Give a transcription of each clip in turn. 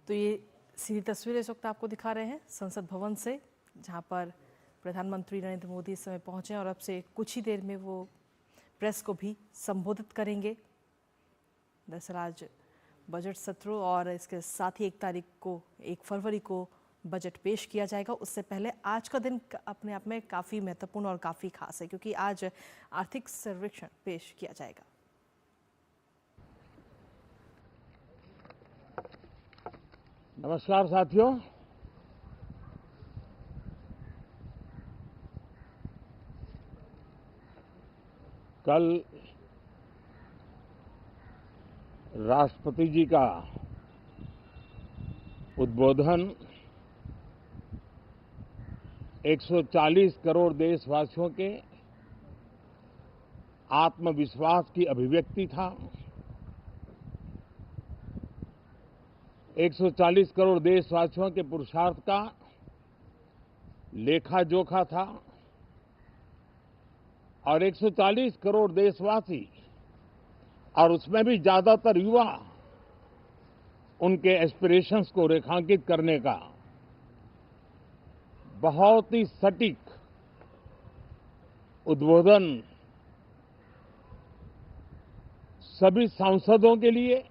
तो ये सीधी तस्वीरें इस वक्त आपको दिखा रहे हैं संसद भवन से, जहां पर प्रधानमंत्री नरेंद्र मोदी इस समय पहुंचे और अब से कुछ ही देर में वो प्रेस को भी संबोधित करेंगे। दरअसल आज बजट सत्र और इसके साथ ही 1 फरवरी को बजट पेश किया जाएगा। उससे पहले आज का दिन अपने आप में काफ़ी महत्वपूर्ण और काफ़ी खास है, क्योंकि आज आर्थिक सर्वेक्षण पेश किया जाएगा। नमस्कार साथियों, कल राष्ट्रपति जी का उद्बोधन 140 करोड़ देशवासियों के आत्मविश्वास की अभिव्यक्ति था। 140 करोड़ देशवासियों के पुरुषार्थ का लेखा जोखा था और 140 करोड़ देशवासी और उसमें भी ज्यादातर युवा उनके एस्पिरेशंस को रेखांकित करने का बहुत ही सटीक उद्बोधन सभी सांसदों के लिए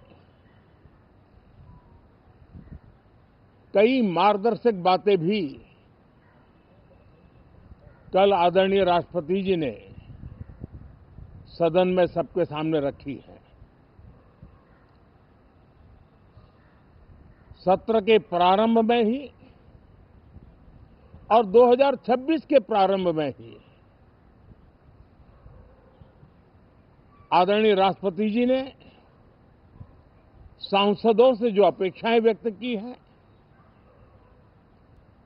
कई मार्गदर्शक बातें भी कल आदरणीय राष्ट्रपति जी ने सदन में सबके सामने रखी है। सत्र के प्रारंभ में ही और 2026 के प्रारंभ में ही आदरणीय राष्ट्रपति जी ने सांसदों से जो अपेक्षाएं व्यक्त की हैं,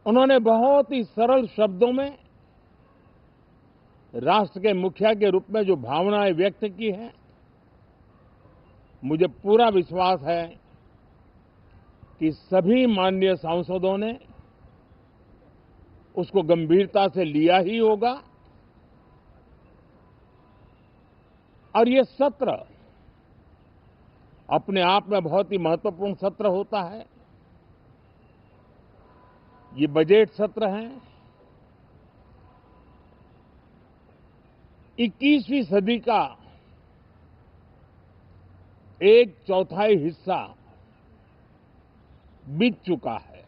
उन्होंने बहुत ही सरल शब्दों में राष्ट्र के मुखिया के रूप में जो भावनाएं व्यक्त की हैं, मुझे पूरा विश्वास है कि सभी माननीय सांसदों ने उसको गंभीरता से लिया ही होगा और ये सत्र अपने आप में बहुत ही महत्वपूर्ण सत्र होता है। ये बजट सत्र है। 21वीं सदी का 1/4 हिस्सा बीत चुका है।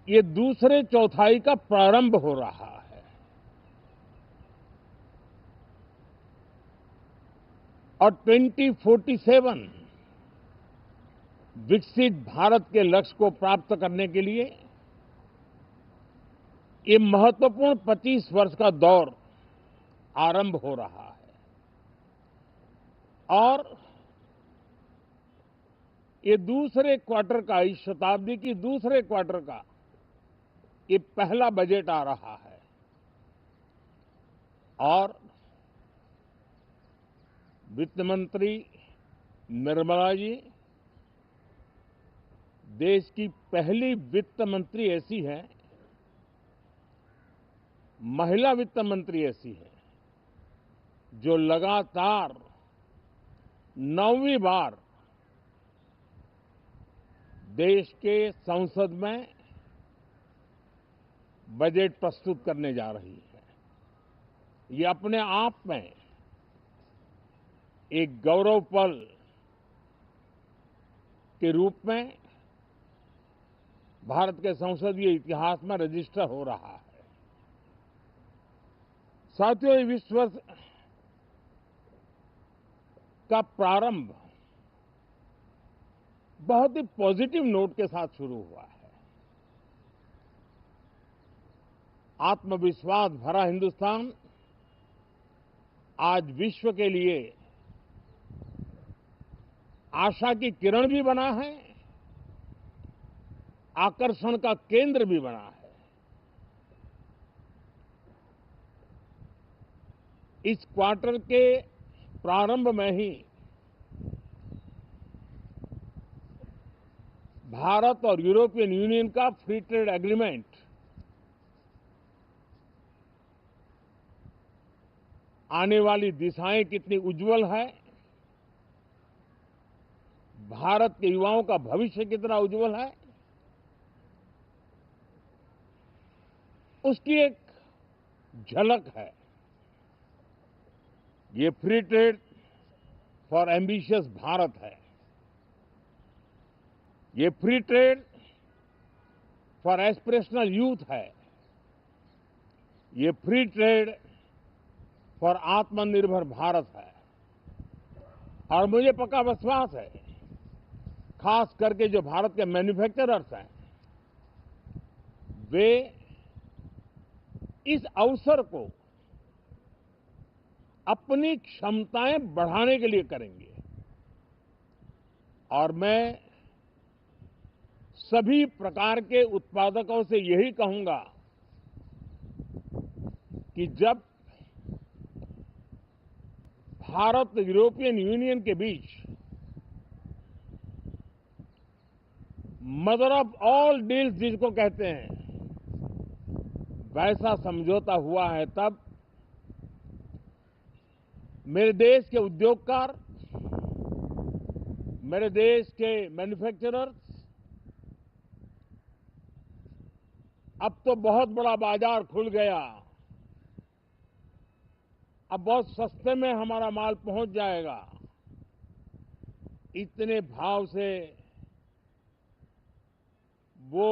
ये दूसरे चौथाई का प्रारंभ हो रहा है और 2047 विकसित भारत के लक्ष्य को प्राप्त करने के लिए ये महत्वपूर्ण 25 वर्ष का दौर आरंभ हो रहा है और ये दूसरे क्वार्टर का, इस शताब्दी की दूसरे क्वार्टर का ये पहला बजट आ रहा है और वित्त मंत्री निर्मला जी देश की पहली वित्त मंत्री ऐसी है, महिला वित्त मंत्री ऐसी है, जो लगातार 9वीं बार देश के संसद में बजट प्रस्तुत करने जा रही है। ये अपने आप में एक गौरव पल के रूप में भारत के संसदीय इतिहास में रजिस्टर हो रहा है। साथियों, इस वर्ष का प्रारंभ बहुत ही पॉजिटिव नोट के साथ शुरू हुआ है। आत्मविश्वास भरा हिंदुस्तान आज विश्व के लिए आशा की किरण भी बना है, आकर्षण का केंद्र भी बना है। इस क्वार्टर के प्रारंभ में ही भारत और यूरोपियन यूनियन का फ्री ट्रेड एग्रीमेंट आने वाली दिशाएं कितनी उज्जवल है, भारत के युवाओं का भविष्य कितना उज्जवल है, उसकी एक झलक है। ये free trade for ambitious Bharat है। ये free trade for aspirational youth है। ये फ्री ट्रेड फॉर आत्मनिर्भर भारत है। और मुझे पक्का विश्वास है, खास करके जो भारत के मैन्युफैक्चरर्स हैं, वे इस अवसर को अपनी क्षमताएं बढ़ाने के लिए करेंगे। और मैं सभी प्रकार के उत्पादकों से यही कहूंगा कि जब भारत यूरोपियन यूनियन के बीच मदर ऑफ ऑल डील्स जिसको कहते हैं, वैसा समझौता हुआ है, तब मेरे देश के उद्योगकार, मेरे देश के मैन्युफैक्चरर्स अब तो बहुत बड़ा बाजार खुल गया, अब बहुत सस्ते में हमारा माल पहुंच जाएगा, इतने भाव से वो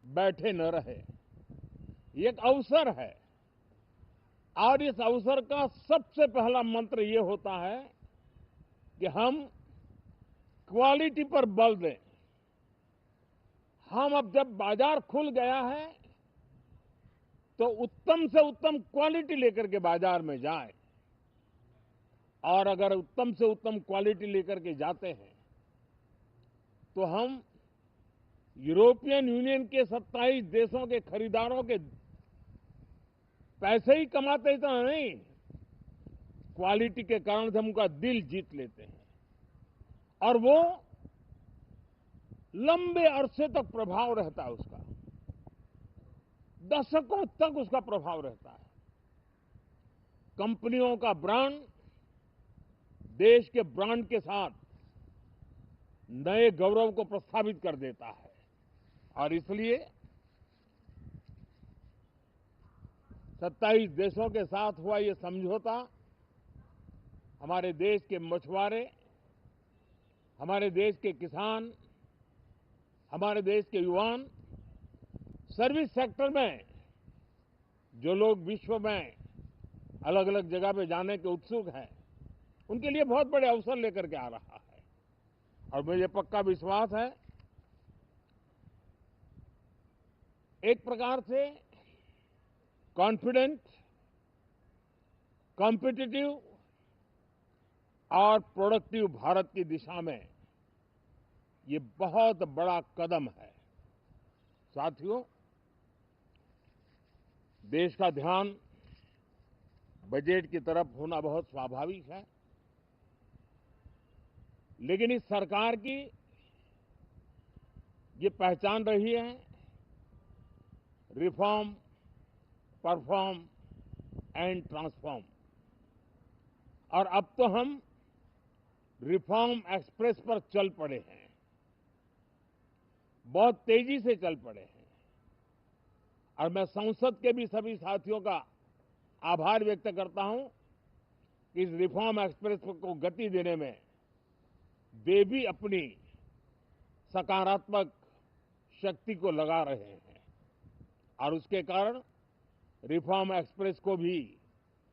बैठे न रहे। ये एक अवसर है और इस अवसर का सबसे पहला मंत्र ये होता है कि हम क्वालिटी पर बल दें। हम अब जब बाजार खुल गया है तो उत्तम से उत्तम क्वालिटी लेकर के बाजार में जाएं। और अगर उत्तम से उत्तम क्वालिटी लेकर के जाते हैं तो हम यूरोपियन यूनियन के 27 देशों के खरीदारों के पैसे ही कमाते इतना नहीं, क्वालिटी के कारण से हम उनका दिल जीत लेते हैं और वो लंबे अरसे तक प्रभाव रहता है उसका, दशकों तक उसका प्रभाव रहता है। कंपनियों का ब्रांड देश के ब्रांड के साथ नए गौरव को प्रस्थापित कर देता है। और इसलिए 27 देशों के साथ हुआ ये समझौता हमारे देश के मछुआरे, हमारे देश के किसान, हमारे देश के युवान, सर्विस सेक्टर में जो लोग विश्व में अलग अलग जगह पे जाने के उत्सुक हैं, उनके लिए बहुत बड़े अवसर लेकर के आ रहा है। और मुझे पक्का विश्वास है, एक प्रकार से कॉन्फिडेंट, कॉम्पिटिटिव और प्रोडक्टिव भारत की दिशा में ये बहुत बड़ा कदम है। साथियों, देश का ध्यान बजट की तरफ होना बहुत स्वाभाविक है, लेकिन इस सरकार की ये पहचान रही है रिफॉर्म, परफॉर्म एंड ट्रांसफॉर्म। और अब तो हम रिफॉर्म एक्सप्रेस पर चल पड़े हैं, बहुत तेजी से चल पड़े हैं। और मैं संसद के भी सभी साथियों का आभार व्यक्त करता हूं कि इस रिफॉर्म एक्सप्रेस को गति देने में वे भी अपनी सकारात्मक शक्ति को लगा रहे हैं और उसके कारण रिफॉर्म एक्सप्रेस को भी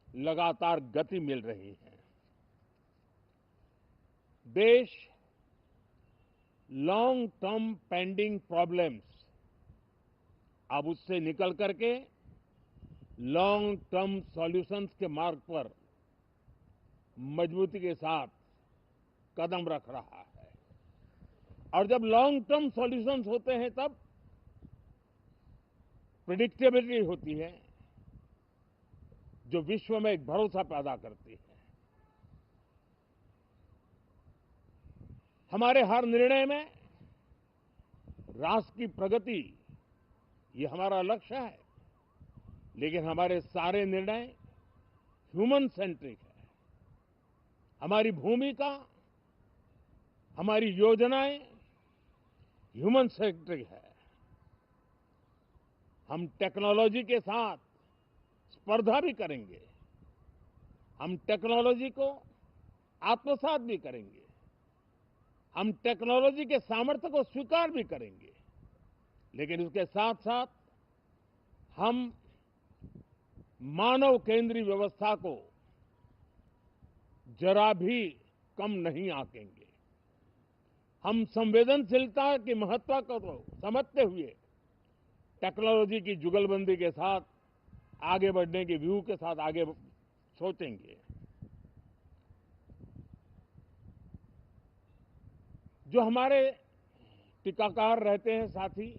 लगातार गति मिल रही है। देश लॉन्ग टर्म पेंडिंग प्रॉब्लम्स अब उससे निकल करके लॉन्ग टर्म सॉल्यूशंस के मार्ग पर मजबूती के साथ कदम रख रहा है। और जब लॉन्ग टर्म सॉल्यूशंस होते हैं तब प्रेडिक्टेबिलिटी होती है, जो विश्व में एक भरोसा पैदा करती है। हमारे हर निर्णय में राष्ट्र की प्रगति ये हमारा लक्ष्य है, लेकिन हमारे सारे निर्णय ह्यूमन सेंट्रिक है। हमारी भूमिका हमारी योजनाएं ह्यूमन सेंट्रिक है। हम टेक्नोलॉजी के साथ स्पर्धा भी करेंगे, हम टेक्नोलॉजी को आत्मसात भी करेंगे, हम टेक्नोलॉजी के सामर्थ्य को स्वीकार भी करेंगे, लेकिन उसके साथ साथ हम मानव केंद्रीय व्यवस्था को जरा भी कम नहीं आंकेंगे। हम संवेदनशीलता की महत्ता को तो समझते हुए टेक्नोलॉजी की जुगलबंदी के साथ आगे बढ़ने के व्यू के साथ आगे सोचेंगे। जो हमारे टीकाकार रहते हैं साथी,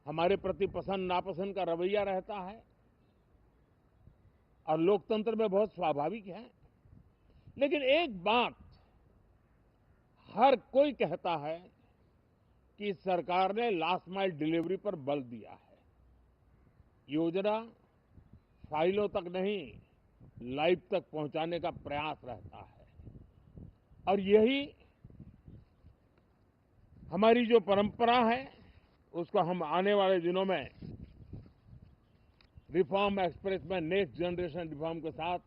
हमारे प्रति पसंद नापसंद का रवैया रहता है और लोकतंत्र में बहुत स्वाभाविक है, लेकिन एक बात हर कोई कहता है कि सरकार ने लास्ट माइल डिलीवरी पर बल दिया है। योजना फाइलों तक नहीं, लाइव तक पहुंचाने का प्रयास रहता है और यही हमारी जो परंपरा है उसको हम आने वाले दिनों में रिफॉर्म एक्सप्रेस में नेक्स्ट जनरेशन रिफॉर्म के साथ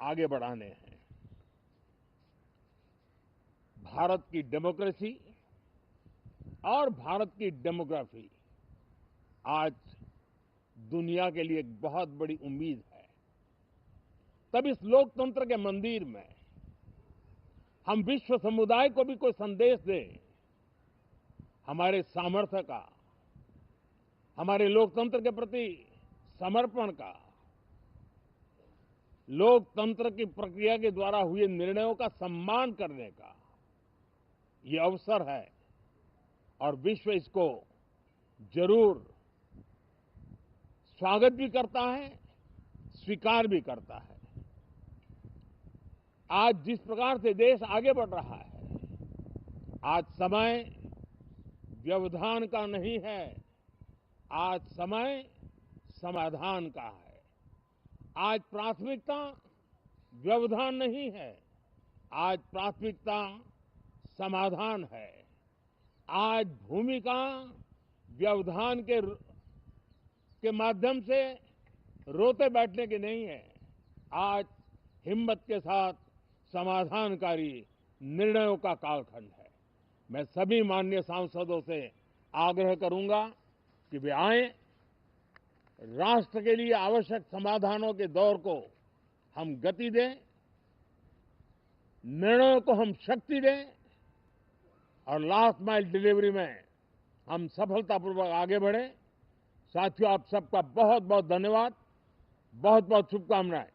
आगे बढ़ाने हैं। भारत की डेमोक्रेसी और भारत की डेमोग्राफी आज दुनिया के लिए एक बहुत बड़ी उम्मीद है। तब इस लोकतंत्र के मंदिर में हम विश्व समुदाय को भी कोई संदेश दें, हमारे सामर्थ्य का, हमारे लोकतंत्र के प्रति समर्पण का, लोकतंत्र की प्रक्रिया के द्वारा हुए निर्णयों का सम्मान करने का ये अवसर है और विश्व इसको जरूर स्वागत भी करता है, स्वीकार भी करता है। आज जिस प्रकार से देश आगे बढ़ रहा है, आज समय व्यवधान का नहीं है, आज समय समाधान का है। आज प्राथमिकता व्यवधान नहीं है, आज प्राथमिकता समाधान है। आज भूमिका व्यवधान के माध्यम से रोते बैठने की नहीं है, आज हिम्मत के साथ समाधानकारी निर्णयों का कालखंड है। मैं सभी माननीय सांसदों से आग्रह करूंगा कि वे आएं, राष्ट्र के लिए आवश्यक समाधानों के दौर को हम गति दें, निर्णयों को हम शक्ति दें और लास्ट माइल डिलीवरी में हम सफलतापूर्वक आगे बढ़ें। साथियों, आप सबका बहुत बहुत धन्यवाद, बहुत बहुत शुभकामनाएं।